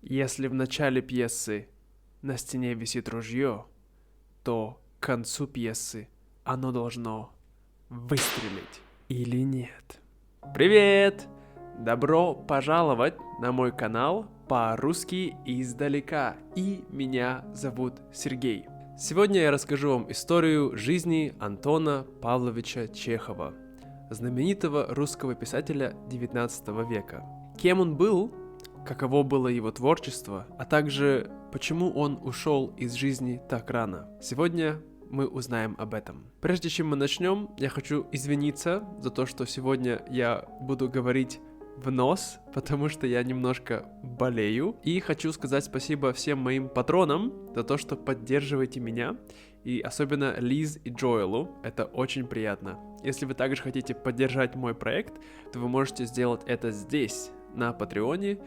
Если в начале пьесы на стене висит ружье, то к концу пьесы оно должно выстрелить или нет. Привет! Добро пожаловать на мой канал по-русски издалека. И меня зовут Сергей. Сегодня я расскажу вам историю жизни Антона Павловича Чехова, знаменитого русского писателя XIX века. Кем он был, каково было его творчество, а также почему он ушел из жизни так рано. Сегодня мы узнаем об этом. Прежде чем мы начнем, я хочу извиниться за то, что сегодня я буду говорить в нос, потому что я немножко болею. И хочу сказать спасибо всем моим патронам за то, что поддерживаете меня. И особенно Лиз и Джоэлу. Это очень приятно. Если вы также хотите поддержать мой проект, то вы можете сделать это здесь, на Патреоне.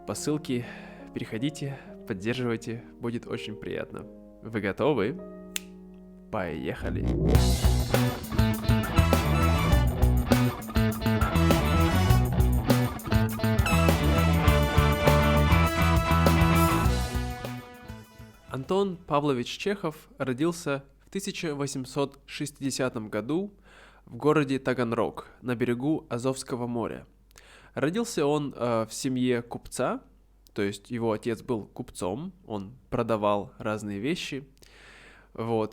По ссылке переходите, поддерживайте, будет очень приятно. Вы готовы? Поехали! Антон Павлович Чехов родился в 1860 году в городе Таганрог на берегу Азовского моря. Родился он в семье купца, то есть его отец был купцом, он продавал разные вещи.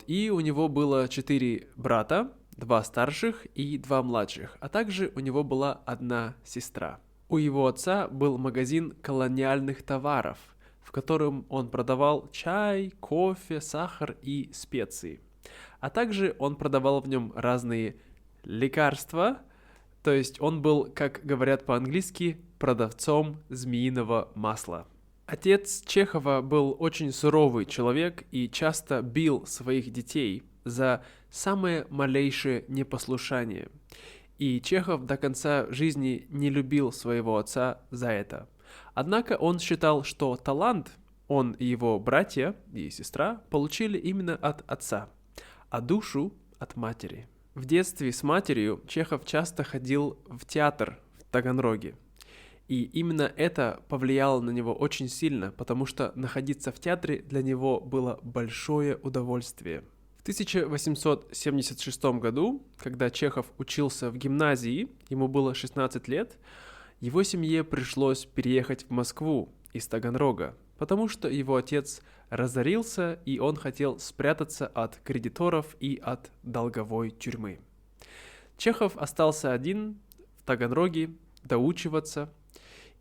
И у него было 4 брата, 2 старших и 2 младших, а также у него была одна сестра. У его отца был магазин колониальных товаров, в котором он продавал чай, кофе, сахар и специи. А также он продавал в нем разные лекарства, то есть он был, как говорят по-английски, продавцом змеиного масла. Отец Чехова был очень суровый человек и часто бил своих детей за самое малейшее непослушание. И Чехов до конца жизни не любил своего отца за это. Однако он считал, что талант он и его братья и сестра получили именно от отца, а душу от матери. В детстве с матерью Чехов часто ходил в театр в Таганроге. И именно это повлияло на него очень сильно, потому что находиться в театре для него было большое удовольствие. В 1876 году, когда Чехов учился в гимназии, ему было 16 лет, его семье пришлось переехать в Москву из Таганрога, потому что его отец разорился, и он хотел спрятаться от кредиторов и от долговой тюрьмы. Чехов остался один в Таганроге доучиваться,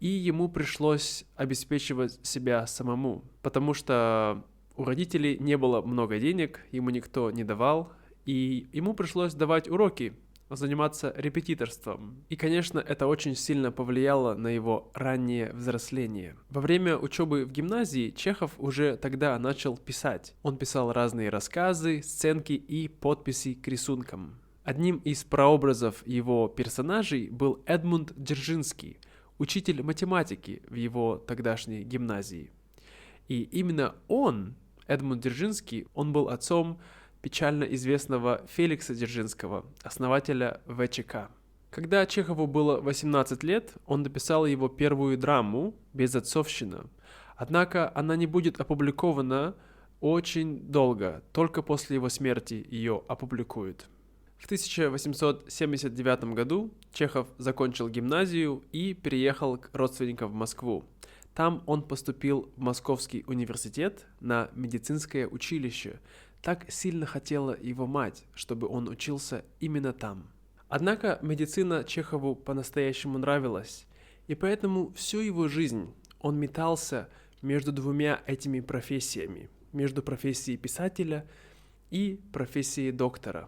и ему пришлось обеспечивать себя самому, потому что у родителей не было много денег, ему никто не давал, и ему пришлось давать уроки, заниматься репетиторством. И, конечно, это очень сильно повлияло на его раннее взросление. Во время учебы в гимназии Чехов уже тогда начал писать. Он писал разные рассказы, сценки и подписи к рисункам. Одним из прообразов его персонажей был Эдмунд Дзержинский, учитель математики в его тогдашней гимназии. И именно он, Эдмунд Дзержинский, он был отцом печально известного Феликса Дзержинского, основателя ВЧК. Когда Чехову было 18 лет, он написал его первую драму «Безотцовщина». Однако она не будет опубликована очень долго, только после его смерти ее опубликуют. В 1879 году Чехов закончил гимназию и переехал к родственникам в Москву. Там он поступил в Московский университет на медицинское училище. Так сильно хотела его мать, чтобы он учился именно там. Однако медицина Чехову по-настоящему нравилась, и поэтому всю его жизнь он метался между двумя этими профессиями, между профессией писателя и профессией доктора.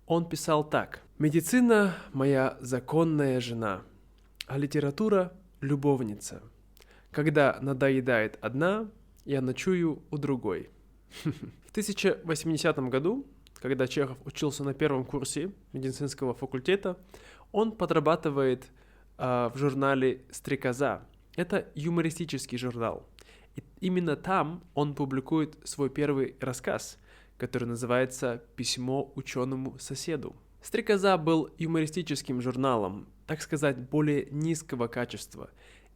Он писал так: «Медицина – моя законная жена, а литература – любовница. Когда надоедает одна, я ночую у другой». В 1080 году, когда Чехов учился на первом курсе медицинского факультета, он подрабатывает в журнале «Стрекоза». Это юмористический журнал. И именно там он публикует свой первый рассказ, который называется «Письмо ученому соседу». «Стрекоза» был юмористическим журналом, так сказать, более низкого качества.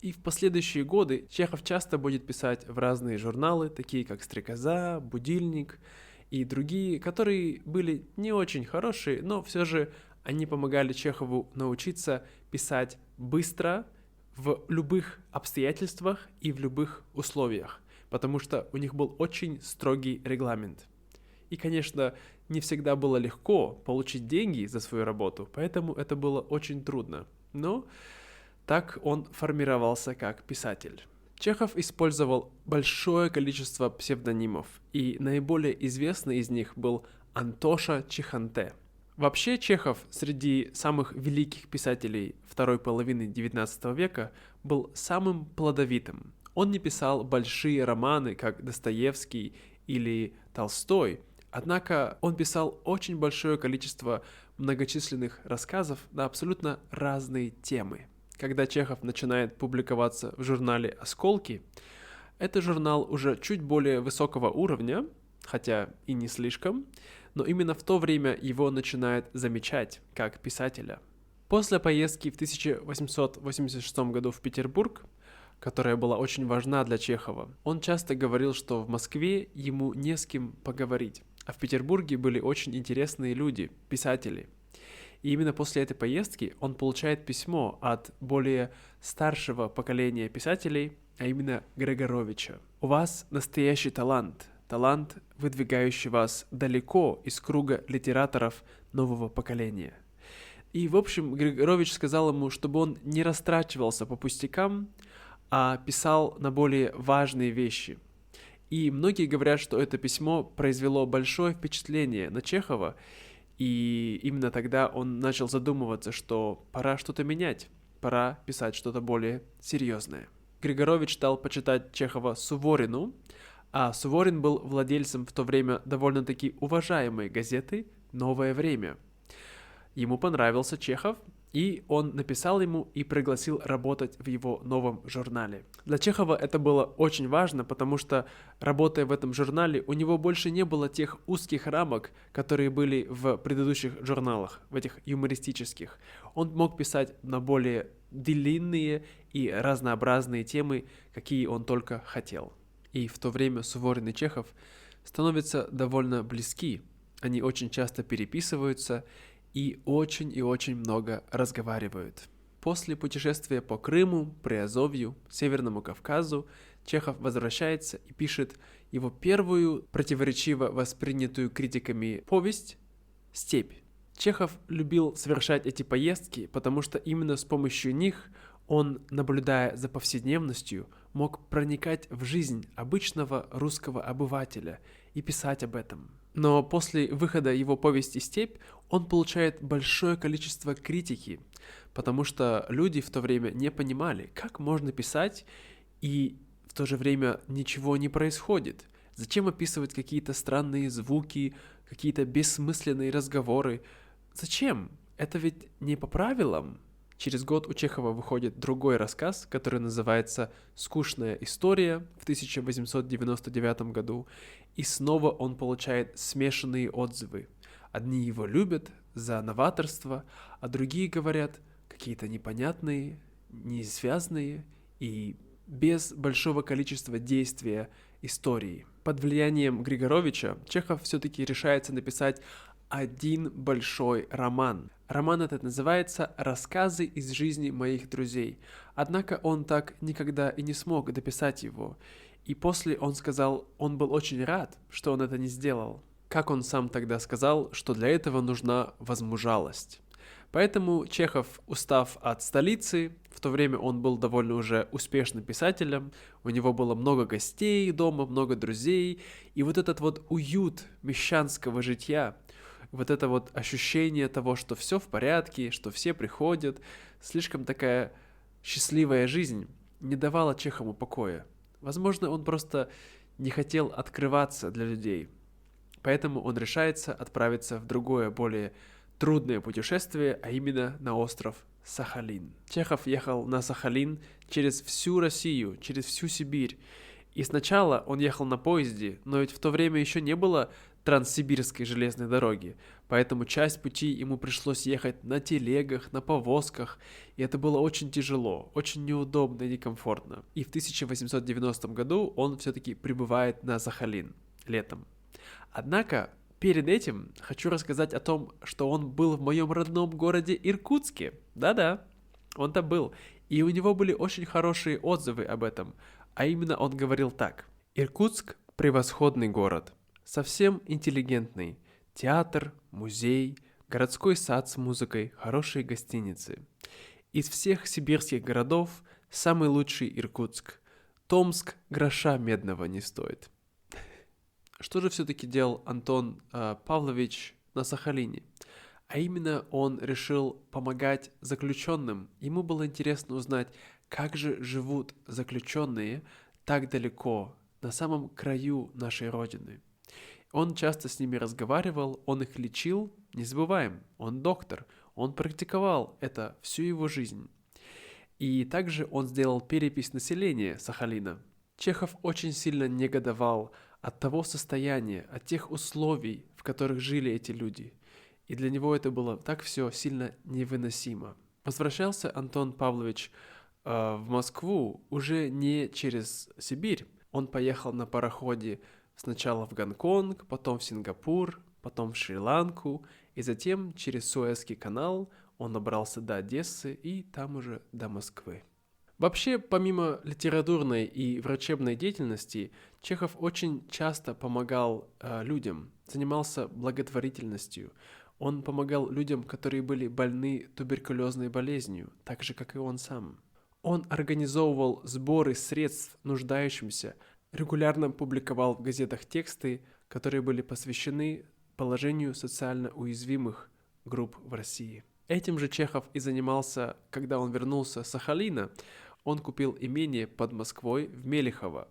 И в последующие годы Чехов часто будет писать в разные журналы, такие как «Стрекоза», «Будильник» и другие, которые были не очень хорошие, но все же они помогали Чехову научиться писать быстро, в любых обстоятельствах и в любых условиях, потому что у них был очень строгий регламент. И, конечно, не всегда было легко получить деньги за свою работу, поэтому это было очень трудно. Но так он формировался как писатель. Чехов использовал большое количество псевдонимов, и наиболее известный из них был Антоша Чеханте. Вообще Чехов среди самых великих писателей второй половины XIX века был самым плодовитым. Он не писал большие романы, как Достоевский или Толстой, однако он писал очень большое количество многочисленных рассказов на абсолютно разные темы. Когда Чехов начинает публиковаться в журнале «Осколки», это журнал уже чуть более высокого уровня, хотя и не слишком, но именно в то время его начинают замечать как писателя. После поездки в 1886 году в Петербург, которая была очень важна для Чехова, он часто говорил, что в Москве ему не с кем поговорить, а в Петербурге были очень интересные люди, писатели. И именно после этой поездки он получает письмо от более старшего поколения писателей, а именно Григоровича. «У вас настоящий талант, выдвигающий вас далеко из круга литераторов нового поколения». И, в общем, Григорович сказал ему, чтобы он не растрачивался по пустякам, а писал на более важные вещи. И многие говорят, что это письмо произвело большое впечатление на Чехова, и именно тогда он начал задумываться, что пора что-то менять, пора писать что-то более серьезное. Григорович стал почитать Чехова Суворину, а Суворин был владельцем в то время довольно-таки уважаемой газеты «Новое время». Ему понравился Чехов, и он написал ему и пригласил работать в его новом журнале. Для Чехова это было очень важно, потому что, работая в этом журнале, у него больше не было тех узких рамок, которые были в предыдущих журналах, в этих юмористических. Он мог писать на более длинные и разнообразные темы, какие он только хотел. И в то время Суворин и Чехов становятся довольно близки. Они очень часто переписываются и очень много разговаривают. После путешествия по Крыму, Приазовью, Северному Кавказу Чехов возвращается и пишет его первую противоречиво воспринятую критиками повесть «Степь». Чехов любил совершать эти поездки, потому что именно с помощью них он, наблюдая за повседневностью, мог проникать в жизнь обычного русского обывателя и писать об этом. Но после выхода его повести «Степь» он получает большое количество критики, потому что люди в то время не понимали, как можно писать, и в то же время ничего не происходит. Зачем описывать какие-то странные звуки, какие-то бессмысленные разговоры? Зачем? Это ведь не по правилам. Через год у Чехова выходит другой рассказ, который называется «Скучная история» в 1899 году, и снова он получает смешанные отзывы. Одни его любят за новаторство, а другие говорят какие-то непонятные, несвязные и без большого количества действия истории. Под влиянием Григоровича Чехов все-таки решается написать один большой роман. Роман этот называется «Рассказы из жизни моих друзей». Однако он так никогда и не смог дописать его. И после он сказал, он был очень рад, что он это не сделал. Как он сам тогда сказал, что для этого нужна возмужалость. Поэтому Чехов, устав от столицы, в то время он был довольно уже успешным писателем, у него было много гостей дома, много друзей, и вот этот вот уют мещанского житья, вот это вот ощущение того, что все в порядке, что все приходят, слишком такая счастливая жизнь не давала Чехову покоя. Возможно, он просто не хотел открываться для людей. Поэтому он решается отправиться в другое, более трудное путешествие, а именно на остров Сахалин. Чехов ехал на Сахалин через всю Россию, через всю Сибирь. И сначала он ехал на поезде, но ведь в то время еще не было Транссибирской железной дороги, поэтому часть пути ему пришлось ехать на телегах, на повозках, и это было очень тяжело, очень неудобно и некомфортно. И в 1890 году он все-таки прибывает на Сахалин летом. Однако, перед этим хочу рассказать о том, что он был в моем родном городе Иркутске. Да-да, он там был. И у него были очень хорошие отзывы об этом. А именно он говорил так. Иркутск– превосходный город. Совсем интеллигентный. Театр, музей, городской сад с музыкой, хорошие гостиницы. Из всех сибирских городов самый лучший Иркутск. Томск гроша медного не стоит. Что же все-таки делал Антон Павлович на Сахалине? А именно он решил помогать заключенным. Ему было интересно узнать, как же живут заключенные так далеко, на самом краю нашей Родины. Он часто с ними разговаривал, он их лечил. Не забываем, он доктор, он практиковал это всю его жизнь. И также он сделал перепись населения Сахалина. Чехов очень сильно негодовал от того состояния, от тех условий, в которых жили эти люди. И для него это было так все сильно невыносимо. Возвращался Антон Павлович в Москву уже не через Сибирь. Он поехал на пароходе сначала в Гонконг, потом в Сингапур, потом в Шри-Ланку, и затем через Суэцкий канал он добрался до Одессы и там уже до Москвы. Вообще, помимо литературной и врачебной деятельности, Чехов очень часто помогал людям, занимался благотворительностью. Он помогал людям, которые были больны туберкулезной болезнью, так же, как и он сам. Он организовывал сборы средств нуждающимся, регулярно публиковал в газетах тексты, которые были посвящены положению социально уязвимых групп в России. Этим же Чехов и занимался, когда он вернулся с Сахалина. Он купил имение под Москвой в Мелехово.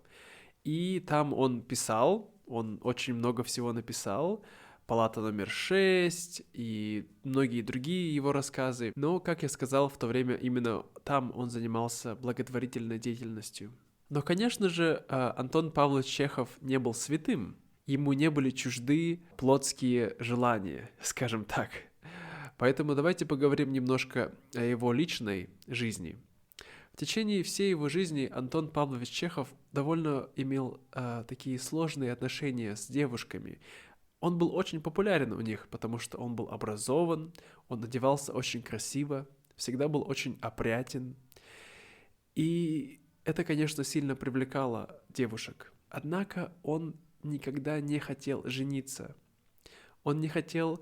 И там он писал, он очень много всего написал, «Палата номер 6» и многие другие его рассказы. Но, как я сказал, в то время именно там он занимался благотворительной деятельностью. Но, конечно же, Антон Павлович Чехов не был святым. Ему не были чужды плотские желания, скажем так. Поэтому давайте поговорим немножко о его личной жизни. В течение всей его жизни Антон Павлович Чехов довольно имел такие сложные отношения с девушками. Он был очень популярен у них, потому что он был образован, он одевался очень красиво, всегда был очень опрятен. И это, конечно, сильно привлекало девушек. Однако он никогда не хотел жениться. Он не хотел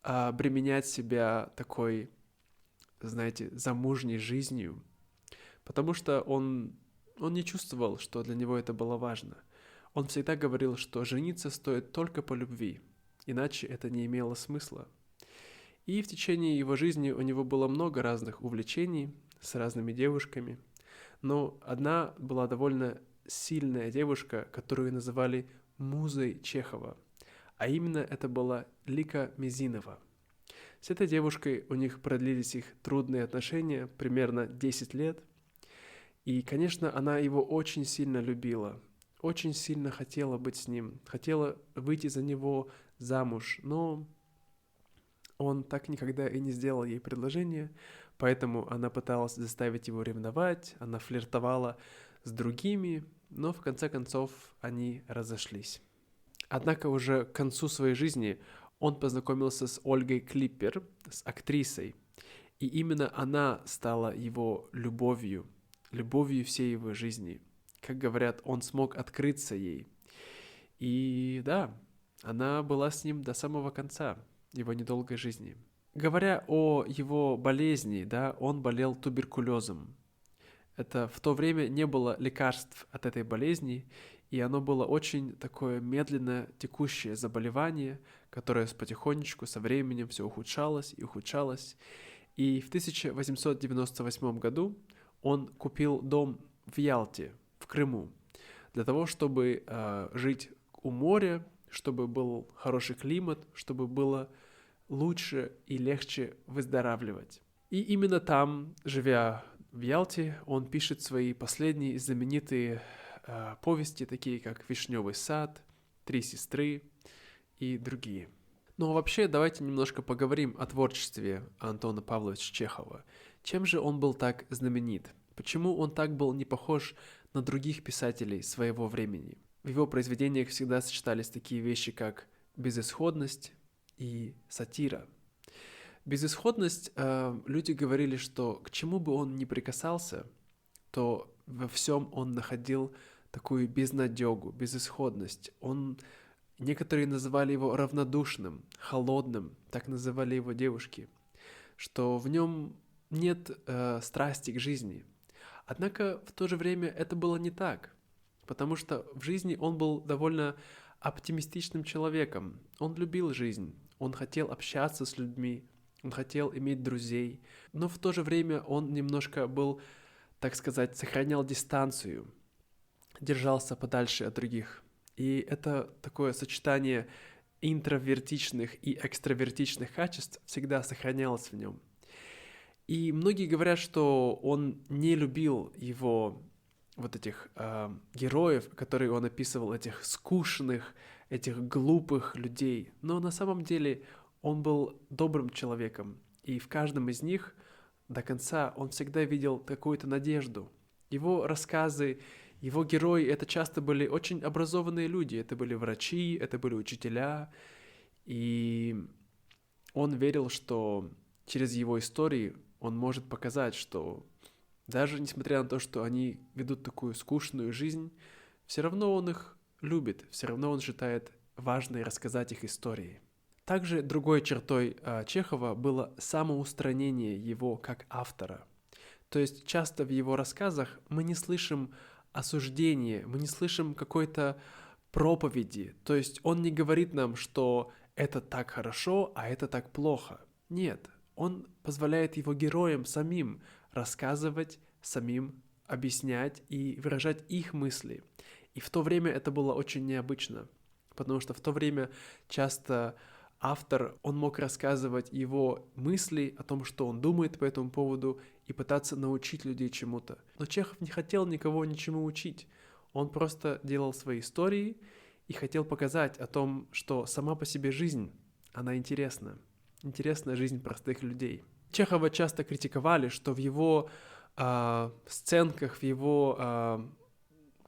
обременять себя такой, знаете, замужней жизнью, потому что он не чувствовал, что для него это было важно. Он всегда говорил, что жениться стоит только по любви, иначе это не имело смысла. И в течение его жизни у него было много разных увлечений с разными девушками, но одна была довольно сильная девушка, которую называли музой Чехова, а именно это была Лика Мизинова. С этой девушкой у них продлились их трудные отношения примерно 10 лет, и, конечно, она его очень сильно любила, очень сильно хотела быть с ним, хотела выйти за него замуж, но он так никогда и не сделал ей предложение, поэтому она пыталась заставить его ревновать, она флиртовала с другими, но в конце концов они разошлись. Однако уже к концу своей жизни он познакомился с Ольгой Клиппер, с актрисой, и именно она стала его любовью всей его жизни. Как говорят, он смог открыться ей. И да, она была с ним до самого конца его недолгой жизни. Говоря о его болезни, да, он болел туберкулезом. Это в то время не было лекарств от этой болезни, и оно было очень такое медленно текущее заболевание, которое потихонечку со временем все ухудшалось и ухудшалось. И в 1898 году он купил дом в Ялте, в Крыму, для того, чтобы жить у моря, чтобы был хороший климат, чтобы было лучше и легче выздоравливать. И именно там, живя в Ялте, он пишет свои последние знаменитые повести, такие как «Вишневый сад», «Три сестры» и другие. Но вообще давайте немножко поговорим о творчестве Антона Павловича Чехова. Чем же он был так знаменит? Почему он так был не похож на других писателей своего времени? В его произведениях всегда сочетались такие вещи, как безысходность и сатира. Безысходность, люди говорили, что к чему бы он ни прикасался, то во всем он находил такую безнадегу, безысходность. Некоторые называли его равнодушным, холодным, так называли его девушки, что в нем нет страсти к жизни. Однако в то же время это было не так, потому что в жизни он был довольно оптимистичным человеком. Он любил жизнь, он хотел общаться с людьми, он хотел иметь друзей, но в то же время он немножко был, так сказать, сохранял дистанцию, держался подальше от других. И это такое сочетание интровертичных и экстравертичных качеств всегда сохранялось в нем. И многие говорят, что он не любил его вот этих героев, которые он описывал, этих скучных, этих глупых людей. Но на самом деле он был добрым человеком, и в каждом из них до конца он всегда видел какую-то надежду. Его рассказы, его герои — это часто были очень образованные люди, это были врачи, это были учителя, и он верил, что через его истории он может показать, что даже несмотря на то, что они ведут такую скучную жизнь, все равно он их любит, все равно он считает важной рассказать их истории. Также другой чертой Чехова было самоустранение его как автора. То есть часто в его рассказах мы не слышим осуждения, мы не слышим какой-то проповеди. То есть он не говорит нам, что это так хорошо, а это так плохо. Нет, он позволяет его героям самим рассказывать, самим объяснять и выражать их мысли. И в то время это было очень необычно, потому что в то время часто автор, он мог рассказывать его мысли о том, что он думает по этому поводу, и пытаться научить людей чему-то. Но Чехов не хотел никого ничему учить. Он просто делал свои истории и хотел показать о том, что сама по себе жизнь, она интересна. Интересная жизнь простых людей. Чехова часто критиковали, что в его сценках, в его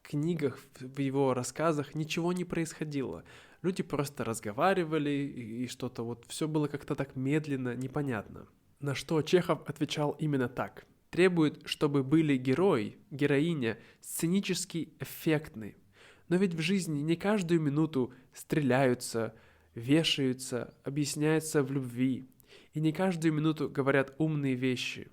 книгах, в его рассказах ничего не происходило. Люди просто разговаривали, и что-то вот все было как-то так медленно, непонятно. На что Чехов отвечал именно так. Требует, чтобы были герой, героиня сценически эффектны. Но ведь в жизни не каждую минуту стреляются, вешаются, объясняются в любви. И не каждую минуту говорят умные вещи.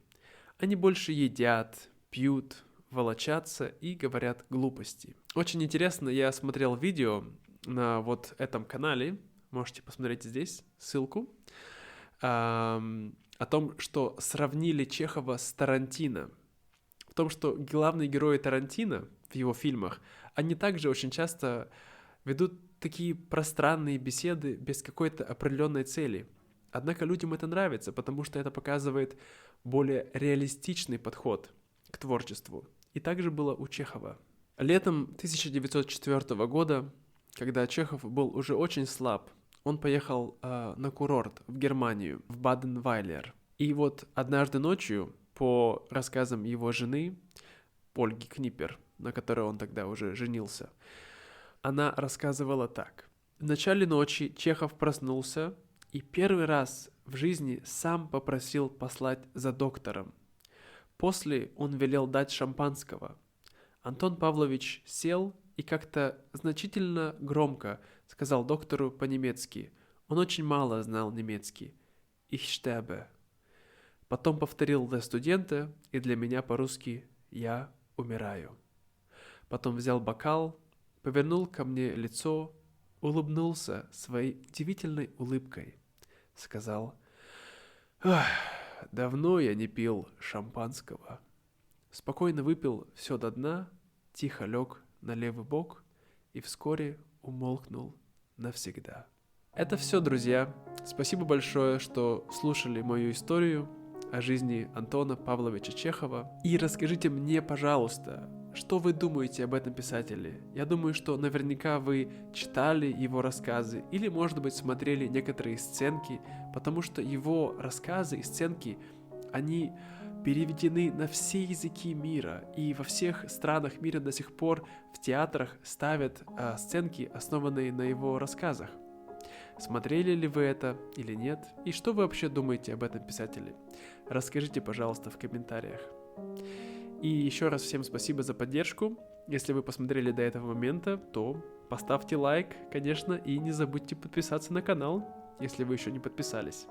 Они больше едят, пьют, волочатся и говорят глупости. Очень интересно, я смотрел видео на вот этом канале, можете посмотреть здесь ссылку, о том, что сравнили Чехова с Тарантино. В том, что главные герои Тарантино в его фильмах, они также очень часто ведут такие пространные беседы без какой-то определенной цели. Однако людям это нравится, потому что это показывает более реалистичный подход к творчеству. И также было у Чехова. Летом 1904 года, когда Чехов был уже очень слаб, он поехал на курорт в Германию, в Баден-Вайлер. И вот однажды ночью, по рассказам его жены, Ольги Книпер, на которой он тогда уже женился, она рассказывала так. В начале ночи Чехов проснулся и первый раз в жизни сам попросил послать за доктором. После он велел дать шампанского. Антон Павлович сел и как-то значительно громко сказал доктору по-немецки. Он очень мало знал немецкий. «Ich sterbe». Потом повторил для студента и для меня по-русски «Я умираю». Потом взял бокал, повернул ко мне лицо, улыбнулся своей удивительной улыбкой. Сказал: «Давно я не пил шампанского». Спокойно выпил все до дна, тихо лег на левый бок и вскоре умолкнул навсегда. Это все, друзья. Спасибо большое, что слушали мою историю о жизни Антона Павловича Чехова. И расскажите мне, пожалуйста, что вы думаете об этом писателе? Я думаю, что наверняка вы читали его рассказы или, может быть, смотрели некоторые сценки, потому что его рассказы и сценки, они переведены на все языки мира, и во всех странах мира до сих пор в театрах ставят сценки, основанные на его рассказах. Смотрели ли вы это или нет? И что вы вообще думаете об этом писателе? Расскажите, пожалуйста, в комментариях. И еще раз всем спасибо за поддержку. Если вы посмотрели до этого момента, то поставьте лайк, конечно, и не забудьте подписаться на канал, если вы еще не подписались.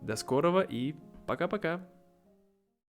До скорого и пока-пока!